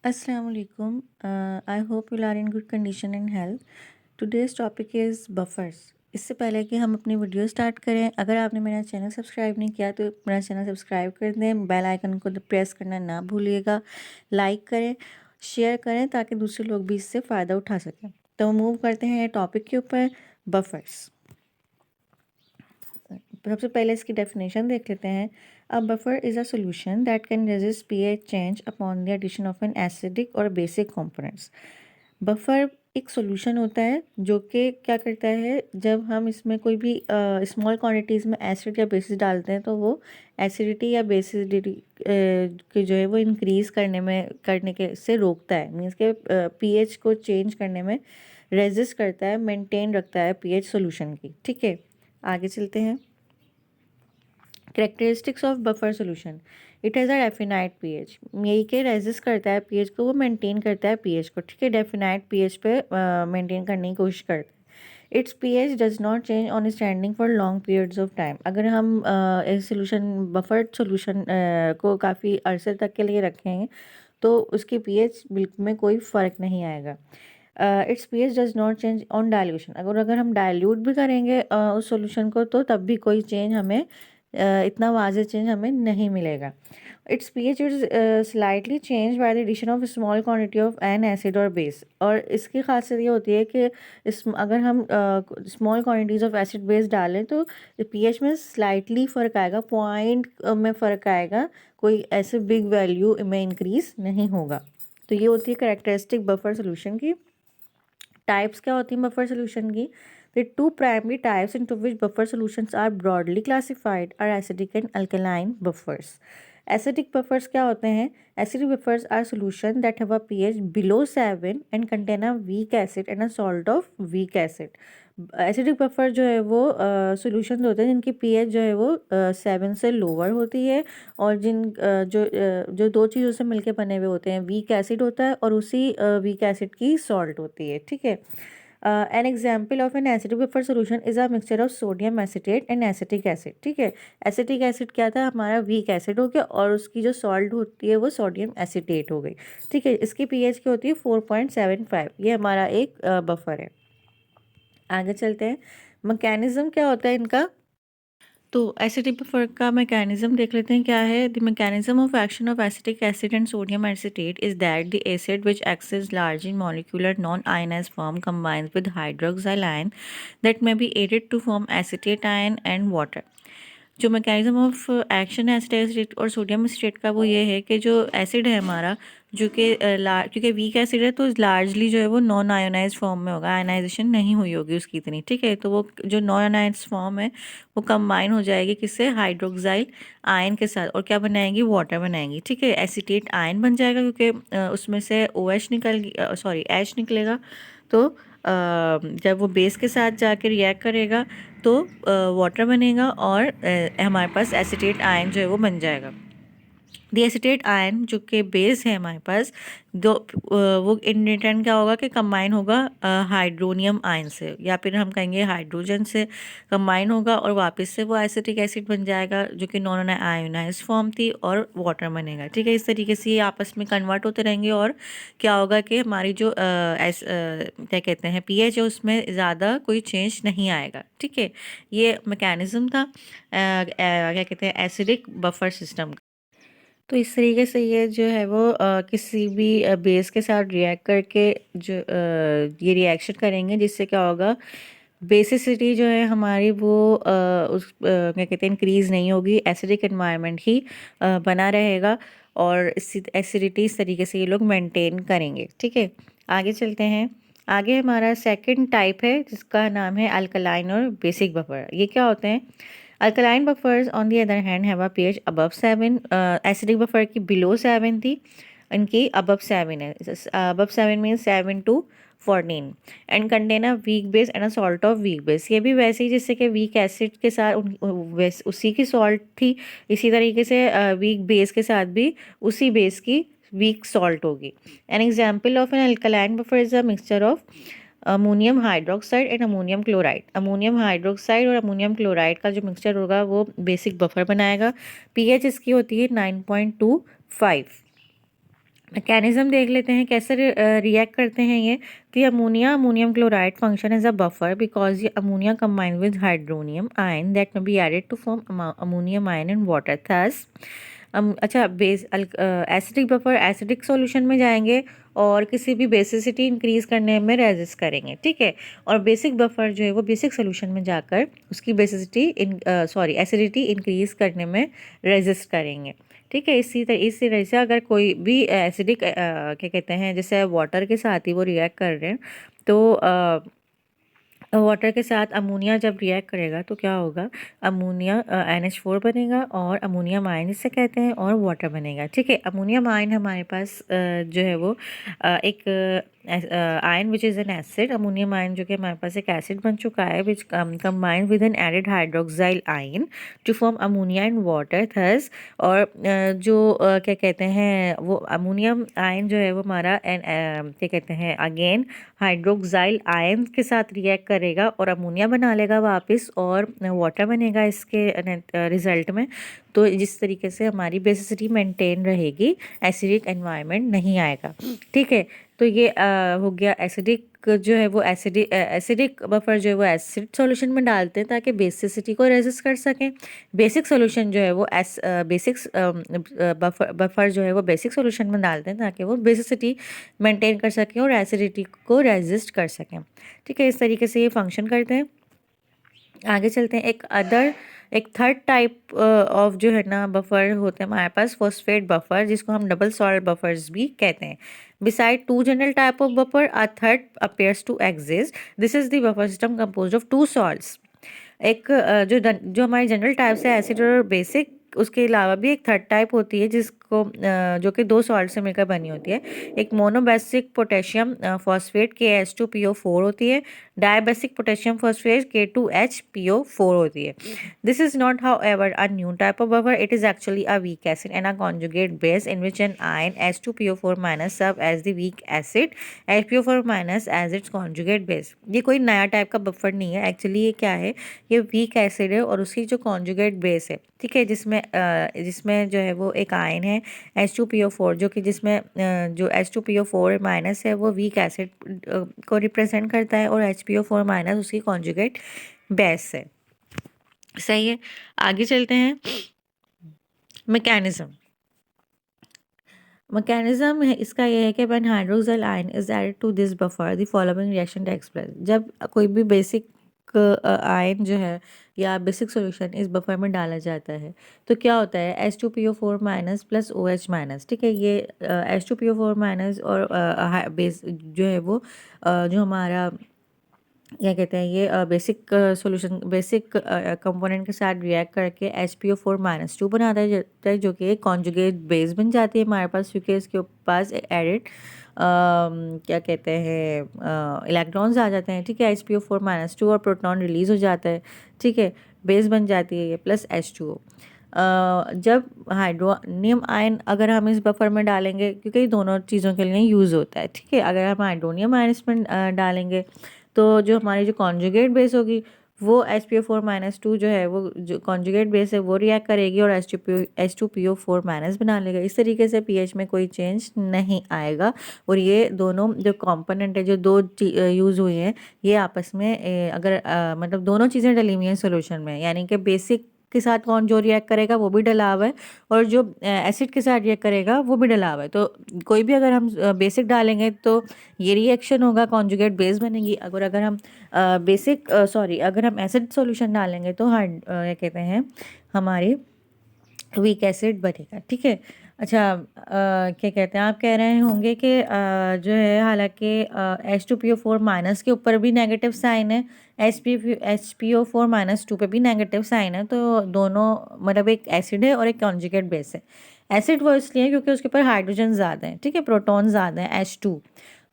Assalamu alaikum. I hope you are in good condition and health. Today's topic is buffers. इससे पहले कि हम अपनी वीडियो स्टार्ट करें, अगर आपने मेरा चैनल सब्सक्राइब नहीं किया तो मेरा चैनल सब्सक्राइब कर दें, बेल आइकन को प्रेस करना ना भूलिएगा, लाइक करें, शेयर करें ताकि दूसरे लोग भी इससे फ़ायदा उठा सकें। तो मूव करते हैं टॉपिक के ऊपर, बफर्स। सबसे पहले इसकी डेफिनेशन देख लेते हैं। A buffer is a solution that can resist pH change upon the addition of an acidic और बेसिक कंपोनेंट्स। बफर एक सॉल्यूशन होता है जो कि क्या करता है, जब हम इसमें कोई भी स्मॉल क्वांटिटीज़ में एसिड या बेसिस डालते हैं तो वो एसिडिटी या बेसिडिटी के जो है वो इंक्रीज़ करने के से रोकता है। मीन्स के पीएच को चेंज करने में रेजिस्ट करता है, मेंटेन रखता है पीएच सॉल्यूशन की। ठीक है, आगे चलते हैं। Characteristics of buffer solution, it has a definite pH. यही के रेजिस्ट करता है पीएच को, वो मेंटेन करता है पीएच को। ठीक है, डेफिनाइट पीएच पे मेंटेन करने की कोशिश करता है। It's pH does not change on standing for long periods of time. अगर हम इस सोल्यूशन बफर सोल्यूशन को काफ़ी अरसे तक के लिए रखेंगे तो उसकी पीएच बिल्कुल में कोई फ़र्क नहीं आएगा। It's pH does not change on dilution. अगर हम डाइल्यूट भी करेंगे उस सॉल्यूशन को तब भी कोई चेंज हमें इतना वाज़ेह चेंज हमें नहीं मिलेगा। Its pH is slightly change by the addition of small quantity of an acid और बेस। और इसकी खासियत ये होती है कि अगर हम small quantities of acid base डालें तो पीएच में स्लाइटली फ़र्क आएगा, पॉइंट में फ़र्क आएगा, कोई ऐसे बिग वैल्यू में इंक्रीज़ नहीं होगा। तो ये होती है करेक्टरिस्टिक बफर सोल्यूशन की। टाइप्स क्या होती हैं बफर सोल्यूशन की? The two primary types into which buffer solutions are broadly classified are acidic and alkaline buffers. Acidic buffers क्या होते हैं? Acidic buffers are solutions that have a pH below 7 and contain a weak acid and a salt of weak acid. Acidic buffer जो है वो solutions होते हैं जिनकी pH जो है वो 7 से लोअर होती है, और जो दो चीज़ों से मिलके बने हुए होते हैं, वीक एसिड होता है और उसी वीक एसिड की सॉल्ट होती है। ठीक है, N example of an acidic buffer solution is a mixture of sodium acetate and acetic acid. ठीक है, एसिटिक एसिड क्या था, हमारा वीक एसिड हो गया, और उसकी जो सॉल्ट होती है वो सोडियम एसिटेट हो गई। ठीक है, इसकी पीएच की होती है 4.75। ये हमारा एक बफर है। आगे चलते हैं, मैकेनिज्म क्या होता है इनका। तो एसिडिक बफर का मैकेनिज्म देख लेते हैं क्या है। The mechanism of action of acetic acid and sodium acetate is that the acid which acts is large in molecular non ionize form combines with hydroxyl ion that may be added to form acetate ion and water। जो mechanism of action है acetic acid और sodium acetate का वो ये है कि जो acid है हमारा, जो कि क्योंकि वीक एसिड है तो लार्जली जो है वो नॉन आयोनाइज फॉर्म में होगा, आयनाइजेशन नहीं हुई होगी उसकी इतनी। ठीक है, तो वो जो नॉन आयोनाइज फॉर्म है वो कंबाइन हो जाएगी किससे, हाइड्रोक्साइल आयन के साथ, और क्या बनाएंगी, वाटर बनाएंगी। ठीक है, एसिटेट आयन बन जाएगा क्योंकि उसमें से OH H निकलेगा। तो जब वो बेस के साथ जाके रिएक्ट करेगा तो वाटर बनेगा और हमारे पास एसिटेट आयन जो है वो बन जाएगा। दी एसिटेट आयन जो कि बेस है हमारे पास वो इन रिटर्न क्या होगा कि कंबाइन होगा हाइड्रोनियम आयन से, या फिर हम कहेंगे हाइड्रोजन से कंबाइन होगा, और वापस से वो एसिटिक एसिड बन जाएगा जो कि नॉन आयोनाइज फॉर्म थी, और वाटर बनेगा। ठीक है, इस तरीके से ये आपस में कन्वर्ट होते रहेंगे, और क्या होगा कि हमारी जो क्या कहते हैं पीएच है उसमें ज़्यादा कोई चेंज नहीं आएगा। ठीक है, ये मैकेनिज्म था क्या कहते हैं एसिडिक बफर सिस्टम। तो इस तरीके से ये जो है वो किसी भी बेस के साथ रिएक्ट करके जो ये रिएक्शन करेंगे, जिससे क्या होगा, बेसिसिटी जो है हमारी वो क्या कहते हैं इंक्रीज़ नहीं होगी, एसिडिक एनवायरनमेंट ही बना रहेगा, और इसी एसिडिटी इस तरीके से ये लोग मेंटेन करेंगे। ठीक है, आगे चलते हैं। आगे हमारा सेकंड टाइप है जिसका नाम है अल्कलाइन और बेसिक बफर। ये क्या होते हैं? Alkaline buffers on the other hand have a pH above 7। Acidic buffer की बिलो 7 थी, इनकी अबव 7 है। Above 7 mean 7 to 14 and contain a weak base and a salt of weak base. ये भी वैसे ही जैसे कि वीक एसिड के साथ उसी की सॉल्ट थी, इसी तरीके से वीक बेस के साथ भी उसी बेस की वीक सॉल्ट होगी। An example of an alkaline buffer is a mixture of ammonium hydroxide and ammonium chloride. Ammonium hydroxide और अमोनियम क्लोराइड का जो मिक्सचर होगा वो बेसिक बफर बनाएगा। पीएच इसकी होती है 9.25। मैकेनिज्म देख लेते हैं कैसे रिएक्ट करते हैं ये। कि ammonium chloride function as a buffer because ये ammonia combined with hydronium ion that may be added to form ammonium ion in water thus. अच्छा, एसिडिक बफर एसिडिक सॉल्यूशन में जाएंगे और किसी भी बेसिसिटी इंक्रीज करने में रेजिस्ट करेंगे, ठीक है। और बेसिक बफर जो है वो बेसिक सॉल्यूशन में जाकर उसकी बेसिसिटी एसिडिटी इंक्रीज करने में रेजिस्ट करेंगे, ठीक है। इसी तरह से अगर कोई भी एसिडिक क्या कहते हैं, जैसे वाटर के साथ ही वो रिएक्ट कर रहे हैं, तो वाटर के साथ अमोनिया जब रिएक्ट करेगा तो क्या होगा, अमोनिया NH4 बनेगा और अमोनियम आयन इससे कहते हैं और वाटर बनेगा, ठीक है। अमोनियम आयन हमारे पास जो है वो एक ion which is an acid. Ammonium ion जो कि हमारे पास एक एसिड बन चुका है which combined with an added hydroxyl ion to form ammonia and water thus. और जो क्या कहते हैं वो अमोनियम आयन जो है वो हमारा क्या कहते हैं अगेन हाइड्रोक्साइल आयन के साथ रिएक्ट करेगा और अमोनिया बना लेगा वापस और वाटर बनेगा इसके रिजल्ट में। तो जिस तरीके से हमारी बेसिसिटी मेंटेन रहेगी, एसिडिक एनवायरनमेंट नहीं आएगा, ठीक है। तो ये हो गया एसिडिक जो है वो एसिडिक बफर जो है वो एसिड सॉल्यूशन में डालते हैं ताकि बेसिसिटी को रेजिस्ट कर सकें। बेसिक सॉल्यूशन जो है वो बफर जो है वो बेसिक सॉल्यूशन में डालते हैं ताकि वो बेसिसिटी मेंटेन कर सकें और एसिडिटी को रेजिस्ट कर सकें, ठीक है। इस तरीके से ये फंक्शन करते हैं। आगे चलते हैं। एक थर्ड टाइप ऑफ जो है ना बफर होते हैं हमारे पास, फॉस्फेट बफर, जिसको हम डबल सॉल्ट बफर्स भी कहते हैं। Beside two general type of buffer, a third appears to exist. This is the buffer system composed of two salts. एक जो हमारी जनरल टाइप्स है एसिड और बेसिक, उसके अलावा भी एक थर्ड टाइप होती है जिसको जो कि दो सॉल्ट से मिलकर बनी होती है। एक मोनोबेसिक पोटेशियम फॉस्फेट KH2PO4 होती है। डायबेसिक पोटेशियम फॉस्फेट K2HPO4 होती है। This is not however a new type of buffer, it is actually a weak acid and a conjugate base in which an ion H2PO4 minus serve as the weak acid, HPO4 minus as its conjugate base. ये कोई नया type का buffer नहीं है, actually ये क्या है, ये वीक एसिड है और उसकी जो कॉन्जुगेट बेस है, ठीक है, जिसमें जो है वो एक आयन है H2PO4 जो कि जिसमें जो H2PO4 माइनस है वो वीक एसिड को रिप्रेजेंट करता है और HPO4 माइनस उसकी कॉन्जुगेट बेस है, सही है। आगे चलते हैं। मैकेनिज्म है इसका ये है कि when hydroxyl ion is added to this buffer the following reaction takes place. जब कोई भी बेसिक आयन जो है या बेसिक सॉल्यूशन इस बफर में डाला जाता है तो क्या होता है, H2PO4 minus plus OH minus, ठीक है। ये H2PO4 माइनस और बेस जो है वो जो हमारा क्या कहते हैं ये बेसिक कंपोनेंट के साथ रिएक्ट करके HPO4 माइनस 2 बनाता है जो कि एक कॉन्जुगेट बेस बन जाती है हमारे पास, क्योंकि इसके पास एडिड क्या कहते हैं इलेक्ट्रॉन्स आ जाते हैं, ठीक है। HPO4 माइनस 2 और प्रोटॉन रिलीज हो जाता है, ठीक है, बेस बन जाती है ये प्लस H2O। जब हाइड्रोनियम आयन अगर हम इस बफर में डालेंगे, क्योंकि ये दोनों चीज़ों के लिए यूज़ होता है, ठीक है। अगर हम हाइड्रोनियम आयन इसमें डालेंगे तो जो हमारी जो कॉन्जुगेट बेस होगी वो HPO4 माइनस 2 जो है वो जो कॉन्जुगेट बेस है वो रिएक्ट करेगी और H2PO4 माइनस बना लेगा। इस तरीके से pH में कोई चेंज नहीं आएगा। और ये दोनों जो कंपोनेंट है जो दो यूज़ हुई हैं ये आपस में अगर मतलब दोनों चीज़ें डली हुई हैं सोल्यूशन में, यानी कि बेसिक के साथ कौन जो रिएक्ट करेगा वो भी डला हुआ है और जो एसिड के साथ रिएक्ट करेगा वो भी डला हुआ है। तो कोई भी अगर हम बेसिक डालेंगे तो ये रिएक्शन होगा, कॉन्जुगेट बेस बनेगी। अगर हम अगर हम एसिड सॉल्यूशन डालेंगे तो क्या कहते हैं हमारी वीक एसिड बनेगा, ठीक है। अच्छा, क्या कहते हैं आप कह रहे होंगे कि जो है हालांकि H2PO4 माइनस के ऊपर भी नेगेटिव साइन है, HPO4 माइनस 2 पे भी नेगेटिव साइन है, तो दोनों मतलब एक एसिड है और एक कॉन्जुगेट बेस है। एसिड वो इसलिए क्योंकि उसके ऊपर हाइड्रोजन ज़्यादा है, ठीक है, प्रोटॉन ज़्यादा है H2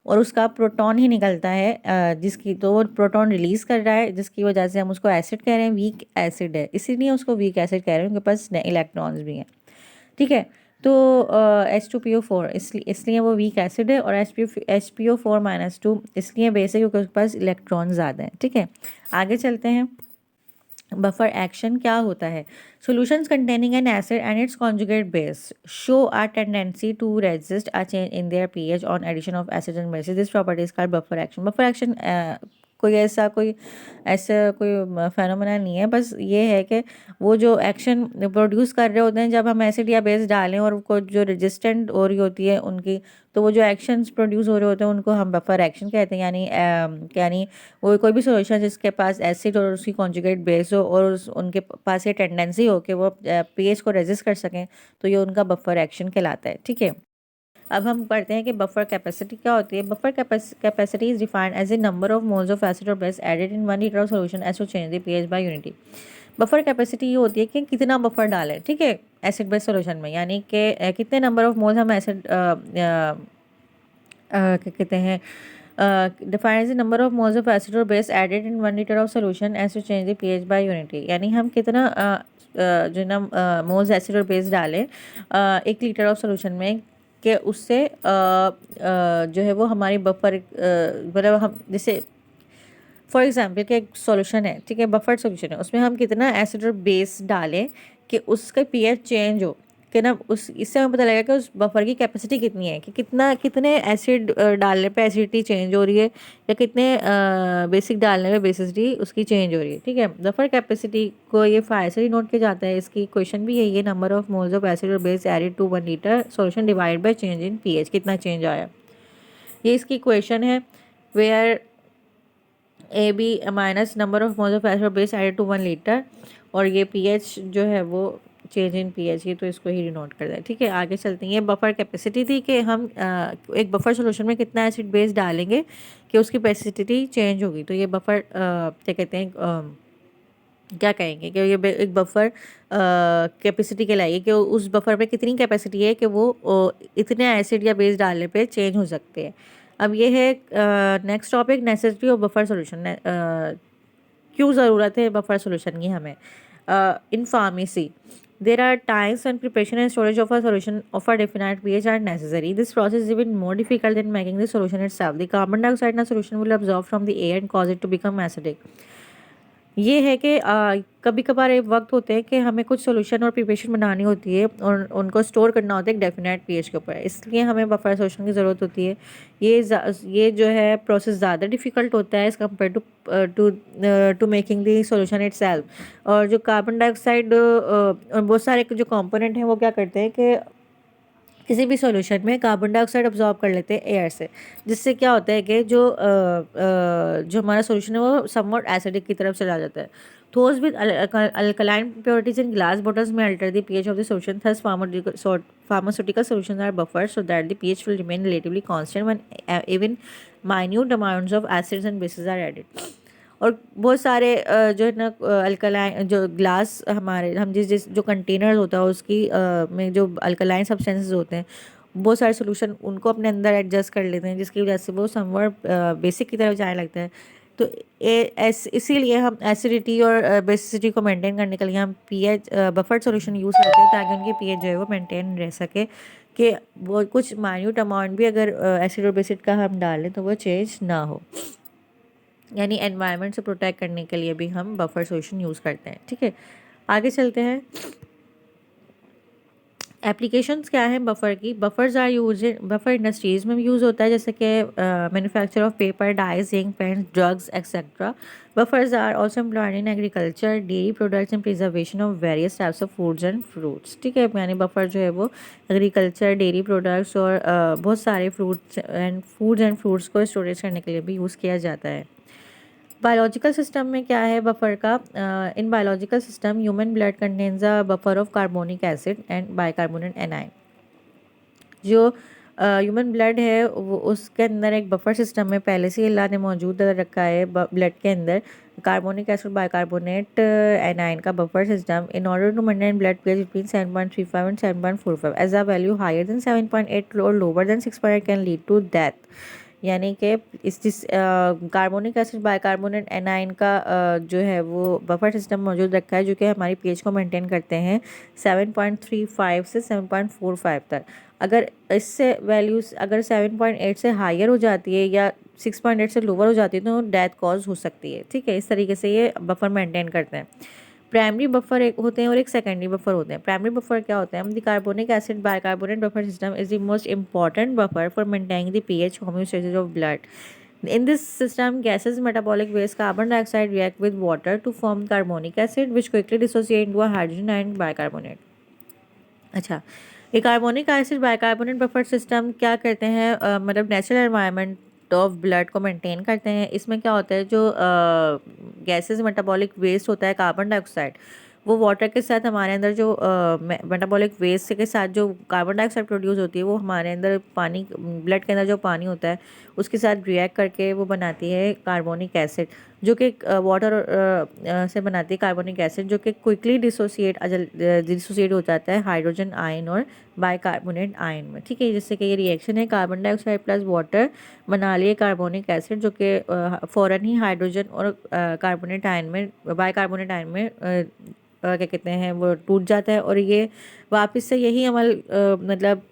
और उसका प्रोटॉन ही निकलता है जिसकी तो वो प्रोटॉन रिलीज कर रहा है जिसकी वजह से हम उसको एसिड कह रहे हैं, वीक एसिड है इसीलिए उसको वीक एसिड कह रहे हैं, उनके पास इलेक्ट्रॉन्स भी हैं, ठीक है। तो H2PO4 इसलिए वो वीक एसिड है और HPO4 माइनस 2 इसलिए बेस है क्योंकि उसके पास इलेक्ट्रॉन ज़्यादा है, ठीक है। आगे चलते हैं। बफर एक्शन क्या होता है? Solutions containing an acid and its conjugate base show a tendency to resist a change in their pH on addition of acids and bases. This property is called buffer action. Buffer action कोई phenomena नहीं है, बस ये है कि वो जो action produce कर रहे होते हैं जब हम एसिड या बेस डालें और को जो रेजिस्टेंट हो रही होती है उनकी, तो वो जो एक्शंस प्रोड्यूस हो रहे होते हैं उनको हम बफर एक्शन कहते हैं। यानी वो कोई भी सॉल्यूशन जिसके पास एसिड और उसकी कॉन्जुगेट बेस हो और उनके पास ये टेंडेंसी हो कि वो पीएच को रेजिस्ट कर सकें, तो ये उनका बफर एक्शन कहलाता है। ठीक है, अब हम पढ़ते हैं कि बफर कैपेसिटी क्या होती है। Buffer capacity is defined as a number of moles of acid और base added in 1 litre of solution as to change the pH by unity. Buffer capacity ये होती है कि कितना बफर डालें, ठीक है, एसिड बेस सॉल्यूशन में, यानी कि कितने नंबर ऑफ मोल्स हम एसिड क्या कहते हैं, defines the number of moles of acid और base added in 1 litre of solution as to change the pH by unity. यानी हम कितना जो ना मोल्स एसिड और बेस डालें 1 लीटर ऑफ सॉल्यूशन में, कि उससे जो है वो हमारी बफर मतलब हम जैसे फॉर एग्जांपल कि एक सॉल्यूशन है, ठीक है, बफर सॉल्यूशन है, उसमें हम कितना एसिड और बेस डालें कि उसका पीएच चेंज हो, कि ना उस इससे हमें पता लगेगा कि उस बफर की कैपेसिटी कितनी है, कि कितने एसिड डालने पे एसिडिटी चेंज हो रही है या कितने बेसिक डालने पे बेसिसिटी उसकी चेंज हो रही है। ठीक है, बफर कैपेसिटी को ये फायर से ही नोट किया जाता है। इसकी क्वेश्चन भी यही है, number of moles of acid और base added to 1 litre solution divide by change in pH, कितना चेंज आया, ये इसकी क्वेश्चन है। Where a B minus number of moles of acid और बेस एडेड टू 1 लीटर, और ये पीएच जो है वो चेंज इन पीएच, ये तो इसको ही डिनोट करता है। ठीक है, आगे चलते हैं। ये बफर कैपेसिटी थी कि हम एक बफर सॉल्यूशन में कितना एसिड बेस डालेंगे कि उसकी कैपेसिटी चेंज होगी। तो ये बफर क्या कहते हैं, क्या कहेंगे कि ये एक बफर कैपेसिटी कहलाएगी कि उस बफर में कितनी कैपेसिटी है कि वो इतने एसिड या बेस डालने पे चेंज हो सकते हैं। अब ये है next topic, necessity of buffer solution. क्यों ज़रूरत है बफर सॉल्यूशन की हमें? In pharmacy there are times when preparation and storage of a solution of a definite pH are necessary. This process is even more difficult than making the solution itself. The carbon dioxide in a solution will absorb from the air and cause it to become acidic. ये है कि कभी कभार एक वक्त होते हैं कि हमें कुछ सोल्यूशन और प्रिपरेशन बनानी होती है और उनको स्टोर करना होता है एक डेफिनेट पीएच के ऊपर, इसलिए हमें बफर सोल्यूशन की ज़रूरत होती है। ये जो है प्रोसेस ज़्यादा डिफ़िकल्ट होता है as compare to making the solution itself. और जो कार्बन डाइऑक्साइड और बहुत सारे जो कंपोनेंट हैं वो क्या करते हैं कि किसी भी सॉल्यूशन में कार्बन डाइऑक्साइड अब्जॉर्ब कर लेते हैं एयर से, जिससे क्या होता है कि जो हमारा सॉल्यूशन है वो समवॉट एसिडिक की तरफ चला जाता है। Those with alkaline impurities in glass bottles may alter the pH of the solution. Thus, pharmaceutical solutions are buffered so that the pH will remain relatively constant when even minute amounts of acids and bases are added. और बहुत सारे जो है ना alkaline जो glass हमारे हम जिस जो कंटेनर होता है उसकी में जो अल्कलाइन सब्सटेंसेस होते हैं, बहुत सारे सोल्यूशन उनको अपने अंदर एडजस्ट कर लेते हैं, जिसकी वजह से वो समवट बेसिक की तरफ जाने लगता है। तो इसीलिए हम एसिडिटी और बेसिसिटी को मेंटेन करने के लिए हम पीएच बफर्ड सॉल्यूशन यूज़ करते हैं, ताकि उनकी पीएच जो है वो मेंटेन रह सके, कि वो कुछ माइन्यूट अमाउंट भी अगर एसिड और बेसिड का हम डालें तो वो चेंज ना हो। यानी एनवायरनमेंट से प्रोटेक्ट करने के लिए भी हम बफर सॉल्यूशन यूज़ करते हैं। ठीक है, आगे चलते हैं। एप्लीकेशंस क्या हैं बफर की? Buffers are use buffer industries में यूज़ होता है, जैसे कि manufacture of paper, dyes, ink, paints, drugs etcetera. Buffers are also employed in agriculture, dairy products and preservation of various types of foods and fruits. ठीक है, यानी buffer जो है वो एग्रीकल्चर, डेयरी प्रोडक्ट्स और बहुत सारे फूड्स एंड फ्रूट्स को स्टोरेज करने के लिए भी यूज़ किया जाता है। बायोलॉजिकल सिस्टम में क्या है बफर का? In biological system human blood contains a buffer of carbonic acid and bicarbonate A9. जो ह्यूमन ब्लड है वो उसके अंदर एक बफर सिस्टम में पहले से अल्लाह ने मौजूद रखा है ब्लड के अंदर कार्बोनिक एसिड बाइकार्बोनेट एनाइन का buffer system, in order to maintain blood pH between 7.35 and 7.45 as a value higher than 7.8 और lower than 6.8 can lead to death. यानी कि जिस कार्बोनिक एसिड बाइकार्बोनेट एनाइन का जो है वो बफर सिस्टम मौजूद रखा है, जो कि हमारी पीएच को मेंटेन करते हैं 7.35 से 7.45 तक। अगर इससे वैल्यूज़ अगर 7.8 से हायर हो जाती है या 6.8 से लोअर हो जाती है तो डेथ कॉज हो सकती है। ठीक है, इस तरीके से ये बफर मेंटेन करते हैं। प्राइमरी बफर एक होते हैं और एक सेकेंडरी बफर होते हैं। प्राइमरी बफर क्या होता है? The carbonic acid bicarbonate buffer system is the most important buffer for maintaining the pH homeostasis of blood. In this system, gases, metabolic waste, carbon dioxide react with water to form carbonic acid, which quickly dissociate into a hydrogen and bicarbonate. अच्छा, ये carbonic acid bicarbonate buffer system क्या करते हैं? मतलब natural environment of blood को maintain करते हैं। इसमें क्या होता है, जो गैसेस मेटाबॉलिक वेस्ट होता है कार्बन डाइऑक्साइड, वो वाटर के साथ हमारे अंदर जो मेटाबॉलिक वेस्ट के साथ जो कार्बन डाइऑक्साइड प्रोड्यूस होती है वो हमारे अंदर पानी, ब्लड के अंदर जो पानी होता है उसके साथ रिएक्ट करके वो बनाती है कार्बोनिक एसिड, जो कि वाटर से बनाती है कार्बोनिक एसिड, जो कि क्विकली डिसोसिएट हो जाता है हाइड्रोजन आयन और बाइकार्बोनेट आयन में। ठीक है, जिससे कि ये रिएक्शन है कार्बन डाइऑक्साइड प्लस वाटर बना लिए कार्बोनिक एसिड, जो कि फ़ौरन ही हाइड्रोजन और कार्बोनेट आयन में, बाइकार्बोनेट आयन में क्या कहते हैं, वो टूट जाता है। और ये वापस से यही अमल मतलब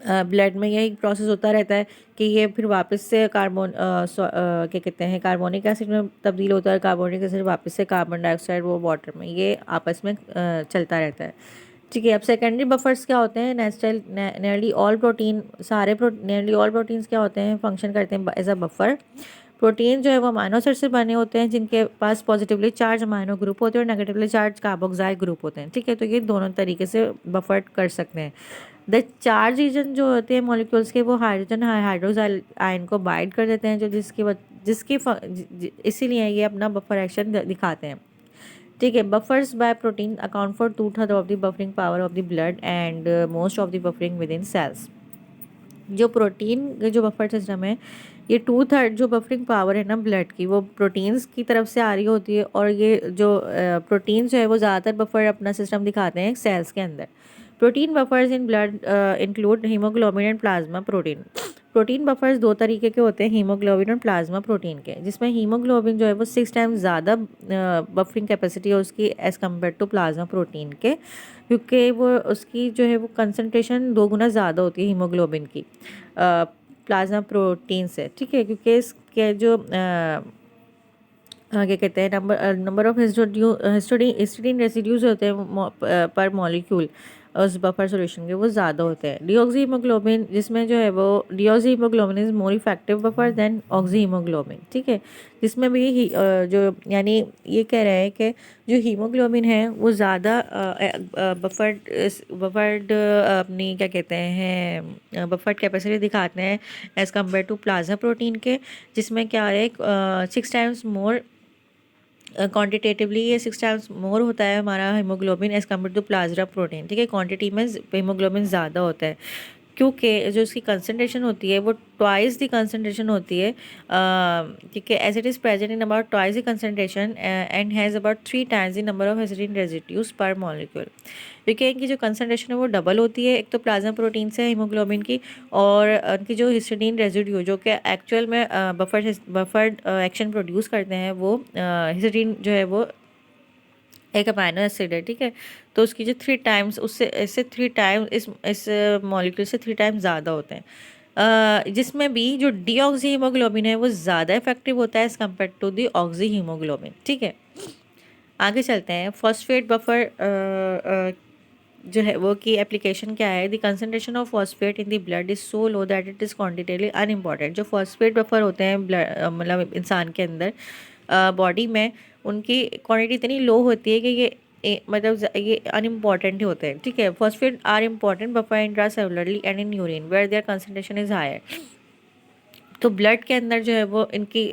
ब्लड में यही प्रोसेस होता रहता है कि ये फिर वापस से क्या कहते हैं, कार्बोनिक एसिड में तब्दील होता है। कार्बोनिक एसिड वापस से कार्बन डाइऑक्साइड वो वाटर में, ये आपस में चलता रहता है। ठीक है, अब सेकेंडरी बफर्स क्या होते हैं? नियरली ऑल प्रोटीन्स क्या होते हैं, फंक्शन करते हैं एज अ बफर। प्रोटीन जो है वो अमाइनो एसिड से बने होते हैं, जिनके पास पॉजिटिवली चार्ज अमाइनो ग्रुप होते हैं और नेगेटिवली चार्ज कार्बोक्साइल ग्रुप होते हैं। ठीक है, तो ये दोनों तरीके से बफर कर सकते हैं। द चार्ज रीजन जो होते हैं मॉलिक्यूल्स के, वो हाइड्रोजन हाइड्रोक्साइल आयन को बाइंड कर देते हैं, जो इसीलिए ये अपना बफर एक्शन दिखाते हैं। ठीक है, buffers by protein account for 2/3 of the buffering power of the blood and most of the buffering within cells. जो प्रोटीन जो बफर सिस्टम है, ये 2/3 जो बफरिंग पावर है ना ब्लड की, वो प्रोटीन्स की तरफ से आ रही होती है। और ये जो प्रोटीन्स जो है वो ज़्यादातर बफर अपना सिस्टम दिखाते हैं सेल्स के अंदर। Protein buffers in blood include haemoglobin and plasma protein. Protein buffers दो तरीके के होते हैं, हीमोग्लोबिन और प्लाज्मा प्रोटीन के, जिसमें हीमोग्लोबिन जो है वो 6 टाइम्स ज़्यादा बफरिंग कैपेसिटी है उसकी as compare to plasma protein के, क्योंकि वो उसकी जो है वो कंसनट्रेशन 2 गुना ज़्यादा होती है हीमोग्लोबिन की प्लाज्मा प्रोटीन से। ठीक है, क्योंकि इसके जो क्या कहते हैं, नंबर ऑफ हिस्टडीन रेसिड्यूज होते हैं पर मॉलिक्यूल उस बफर सॉल्यूशन के, वो ज़्यादा होते हैं। डीऑक्सी हीमोग्लोबिन, जिसमें जो है वो deoxy haemoglobin is more effective buffer than oxy haemoglobin. ठीक है, जिसमें भी जो यानी ये कह रहे हैं कि जो हीमोग्लोबिन है वो ज़्यादा बफर्ड अपनी क्या कहते हैं बफर्ड कैपेसिटी दिखाते हैं as compare to plasma protein के, जिसमें क्या है 6 टाइम्स मोर क्वांटिटेटिवली ये 6 टाइम्स मोर होता है हमारा haemoglobin as compare to plasma protein. ठीक है, क्वांटिटी में हीमोग्लोबिन ज़्यादा होता है, क्योंकि जो उसकी कंसनट्रेशन होती है वो ट्वाइस दी कंसनट्रेशन होती है। ठीक है, as it is present in about twice the concentration and has about 3 times the number of histidine residues per molecule. क्योंकि इनकी जो कंसनट्रेशन है वो डबल होती है, एक तो प्लाज्मा प्रोटीन से हीमोग्लोबिन की, और उनकी जो हिस्टडीन रेसिड्यू जो कि एक्चुअल में बफर्ड एक्शन प्रोड्यूस करते हैं, वो हिस्टडीन जो है वो एक अमाइनो एसिड है। ठीक है, तो उसकी जो 3 टाइम्स इससे 3 टाइम्स इस मॉलिक्यूल से 3 टाइम्स ज़्यादा होते हैं। जिसमें भी जो डीऑक्सी हीमोग्लोबिन है वो ज़्यादा इफेक्टिव होता है as compare to the oxy haemoglobin. ठीक है, आगे चलते हैं। फॉस्फेट बफर जो है वो की एप्लीकेशन क्या है? The concentration of phosphate in the blood is so low that it is quantitatively unimportant. जो फॉस्फेट बफर होते हैं मतलब इंसान के अंदर बॉडी में, उनकी क्वांटिटी इतनी लो होती है कि मतलब ये अनइम्पॉर्टेंट ही होते हैं। ठीक है, phosphate are important buffer intracellularly and in urine where their concentration is higher. तो ब्लड के अंदर जो है वो इनकी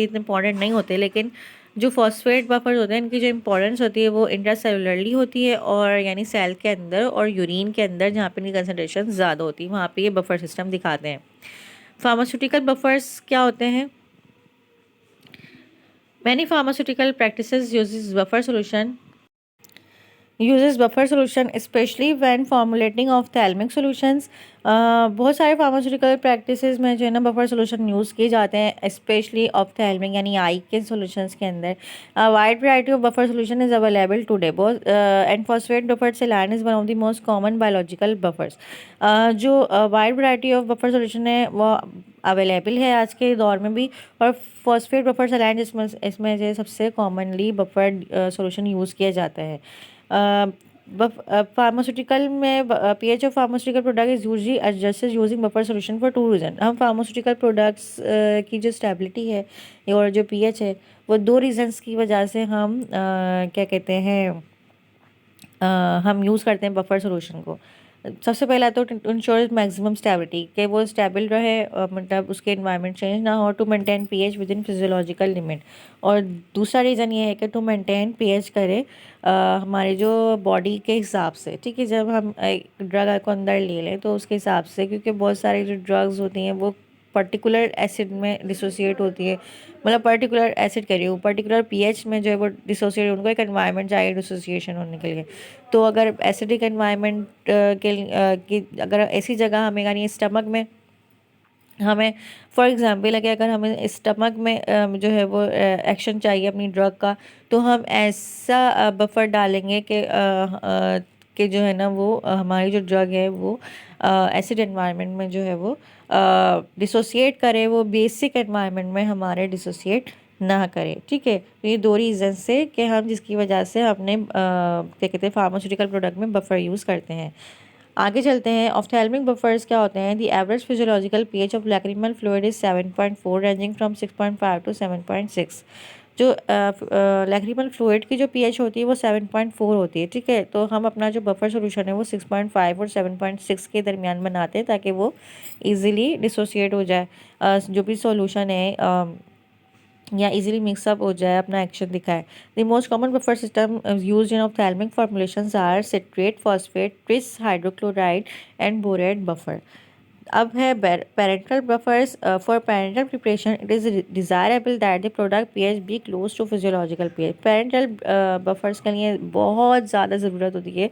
इम्पॉर्टेंट नहीं होते, लेकिन जो फॉस्फेट बफर होते हैं इनकी जो इंपॉर्टेंस होती है वो इंट्रासेलुलरली होती है, और यानी सेल के अंदर और यूरिन के अंदर जहाँ पे इनकी कंसनट्रेशन ज़्यादा होती है वहाँ पे ये बफर सिस्टम दिखाते हैं। फार्मास्यूटिकल बफर्स क्या होते हैं? Many pharmaceutical practices uses buffer solution especially when formulating ophthalmic solutions। बहुत सारे फार्मास्यूटिकल प्रैक्टिसेस में जो है ना बफर सोल्यूशन यूज़ किए जाते हैं, स्पेशली ऑप्थेल्मिक यानी आई के सॉल्यूशंस के अंदर। Wide variety of buffer solution is available today. बहुत and phosphate buffer saline is one of the most common biological buffers. जो wide variety of buffer solution है वो अवेलेबल है आज के दौर में भी। और फॉस्फेट बफर सलाइन इसमें इसमें से सबसे कॉमनली बफर सॉल्यूशन यूज़ किया जाता है। फार्मास्यूटिकल में pH of pharmaceutical product is usually adjusted using buffer solution for two reason. हम फार्मास्यूटिकल प्रोडक्ट्स की जो स्टेबिलिटी है और जो पीएच है वो दो रीजंस की वजह से हम क्या कहते हैं हम यूज़ करते हैं बफर सॉल्यूशन को। सबसे पहला तो इंश्योर मैक्सिमम स्टेबिलिटी, कि वो स्टेबल रहे, मतलब उसके इन्वायरमेंट चेंज ना हो, to maintain pH within physiological limit. और दूसरा रीज़न ये है कि टू मेंटेन पीएच करे हमारे जो बॉडी के हिसाब से, ठीक है। जब हम एक ड्रग को अंदर ले लें तो उसके हिसाब से, क्योंकि बहुत सारी जो ड्रग्स होती हैं वो पर्टिकुलर एसिड में डिसोसिएट होती है, मतलब पर्टिकुलर एसिड कह रही हूँ, पर्टिकुलर पीएच में जो है वो डिसोसिएट, उनको एक एनवायरनमेंट चाहिए डिसोसिएशन होने के लिए। तो अगर एसिडिक एनवायरनमेंट की अगर ऐसी जगह हमें, यानी स्टमक में हमें फॉर एग्जांपल है कि अगर हमें स्टमक में जो है वो एक्शन चाहिए अपनी ड्रग का, तो हम ऐसा बफर डालेंगे कि जो है ना वो हमारी जो ड्रग है वो एसिड एनवायरनमेंट में जो है वो डिसोसिएट करे, वो बेसिक एनवायरनमेंट में हमारे डिसोसिएट ना करे, ठीक है। तो ये दो रीज़न से कि हम जिसकी वजह से अपने क्या कहते हैं फार्मास्यूटिकल प्रोडक्ट में बफर यूज़ करते हैं। आगे चलते हैं। ऑफ्थेल्मिक बफर्स क्या होते हैं? The average physiological pH of lacrimal fluid is 7.4 ranging from 6.5 to 7.6। जो लैक्रिमल फ्लूइड की जो पीएच होती है वो 7.4 होती है, ठीक है। तो हम अपना जो बफर सॉल्यूशन है वो 6.5 और 7.6 के दरमियान बनाते हैं ताकि वो इजीली डिसोसिएट हो जाए, जो भी सॉल्यूशन है या इजीली मिक्सअप हो जाए, अपना एक्शन दिखाए। The most common buffer system used in ophthalmic formulations are citrate, phosphate, tris hydrochloride and borate buffer. अब है parenteral buffers. For parenteral preparation it is desirable that the product pH be close to physiological pH. Parenteral buffers के लिए बहुत ज़्यादा ज़रूरत होती है।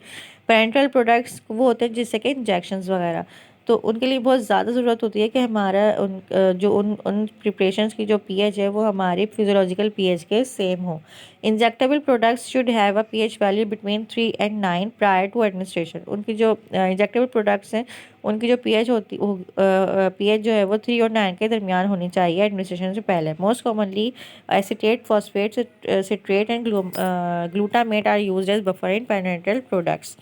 Parental products वो होते हैं जिससे कि इंजेक्शंस वगैरह, तो उनके लिए बहुत ज़्यादा ज़रूरत होती है कि हमारा जो उन प्रिपरेशंस की जो पीएच है वो हमारी फिजियोलॉजिकल पीएच के सेम हो। Injectable products should have a pH value between 3 and 9 prior to administration. उनकी जो इंजेक्टेबल प्रोडक्ट्स हैं उनकी जो पीएच जो है वो 3 और 9 के दरमियान होनी चाहिए एडमिनिस्ट्रेशन से पहले। Most commonly acetate, phosphate, citrate and glutamate are used as buffer in parenteral products.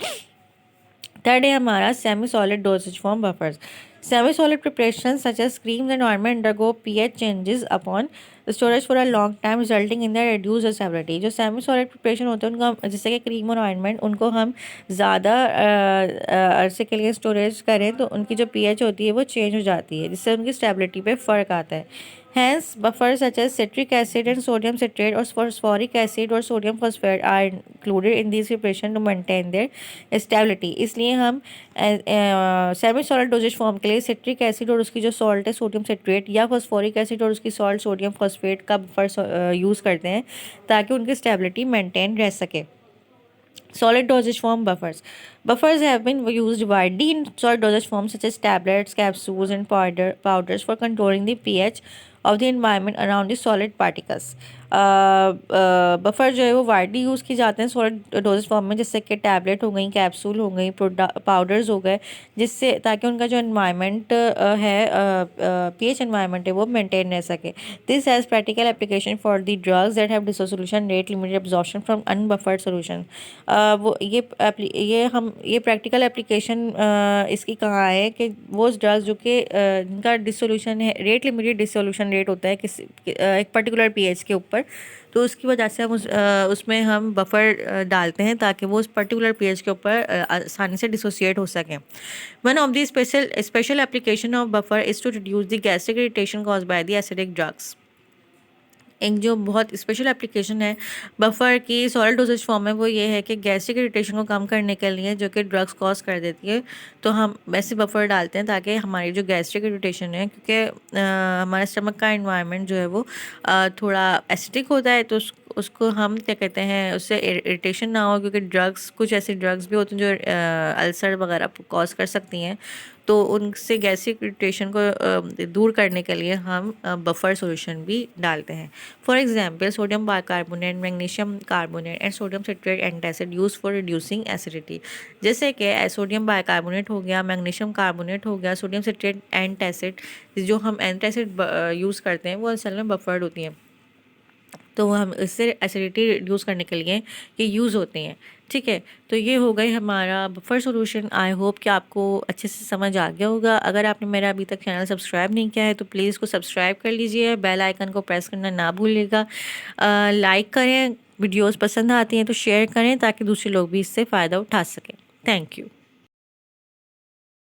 Third है हमारा semi solid dosage form buffers. Semi solid preparation such as creams and ointment undergo pH changes upon storage for a long time resulting in the reduce stability. जो semi solid preparation होते हैं उनको जैसे कि cream और ointment, उनको हम ज़्यादा अरसे के लिए स्टोरेज करें तो उनकी जो पीएच होती है वो चेंज हो जाती है, जिससे उनकी स्टेबिलिटी पे फ़र्क आता है। Hence, buffers such as citric acid and sodium citrate or phosphoric acid or sodium phosphate are included in these preparation to maintain their stability। इसलिए हम सेमी सॉलिड डोजेज फॉर्म के लिए सिट्रिक एसिड और उसकी जो सॉल्ट है sodium citrate, या phosphoric acid और उसकी सॉल्ट सोडियम फॉस्फेट का बफर यूज़ करते हैं ताकि उनकी स्टेबिलिटी मेंटेन रह सके। Solid dosage form buffers. Buffers have been used widely in solid dosage forms such as tablets, capsules, and powders for controlling the pH of the environment around the solid particles. Buffer जो है वो widely use की जाते हैं solid doses form में, जैसे कि tablet हो गई, कैप्सूल हो गई, पाउडर्स हो गए, जिससे ताकि उनका जो एनवायरनमेंट है पीएच एनवायरनमेंट है वो मेंटेन रह सके। This has practical application for the drugs that have dissolution rate limited absorption from unbuffered solution. वो ये प्रैक्टिकल एप्लीकेशन इसकी कहाँ है कि वो ड्रग्स जो कि इनका डिसोल्यूशन है, रेट लिमिटेड डिसोल्यूशन रेट होता है किसी एक पर्टिकुलर पीएच के ऊपर, तो उसकी वजह से हम उसमें हम बफर डालते हैं ताकि वो उस पर्टिकुलर पीएच के ऊपर आसानी से डिसोसिएट हो सकें। One of the special application of buffer is to reduce the gastric irritation caused by the acidic drugs. एक जो बहुत स्पेशल एप्लीकेशन है बफर की सॉलिड डोसेज फॉर्म में वो ये है कि गैस्ट्रिक इरिटेशन को कम करने के लिए, जो कि ड्रग्स कॉज कर देती है, तो हम वैसे बफर डालते हैं ताकि हमारी जो गैस्ट्रिक इरिटेशन है, क्योंकि हमारे स्टमक का एनवायरनमेंट जो है वो थोड़ा एसिडिक होता है, तो उसको हम क्या कहते हैं, उससे इरिटेशन ना हो, क्योंकि ड्रग्स, कुछ ऐसे ड्रग्स भी होते हैं जो अल्सर वगैरह कॉज कर सकती हैं, तो उनसे गैस्ट्रिक इरिटेशन को दूर करने के लिए हम बफर सॉल्यूशन भी डालते हैं। For example sodium bicarbonate, magnesium carbonate and sodium citrate antacid use for reducing acidity. जैसे कि सोडियम बाइकार्बोनेट हो गया, मैग्नीशियम कार्बोनेट हो गया, सोडियम सिट्रेट एंटासिड, जो हम एंटासिड यूज़ करते हैं वो असल में बफर्ड होती हैं, तो हम इससे एसिडिटी रिड्यूस करने के लिए ये यूज़ होते हैं। ठीक है, तो ये हो गई हमारा बफर सॉल्यूशन। आई होप कि आपको अच्छे से समझ आ गया होगा। अगर आपने मेरा अभी तक चैनल सब्सक्राइब नहीं किया है तो प्लीज़ इसको सब्सक्राइब कर लीजिए, बेल आइकन को प्रेस करना ना भूलिएगा, लाइक करें, वीडियोस पसंद आती हैं तो शेयर करें ताकि दूसरे लोग भी इससे फ़ायदा उठा सकें। Thank you.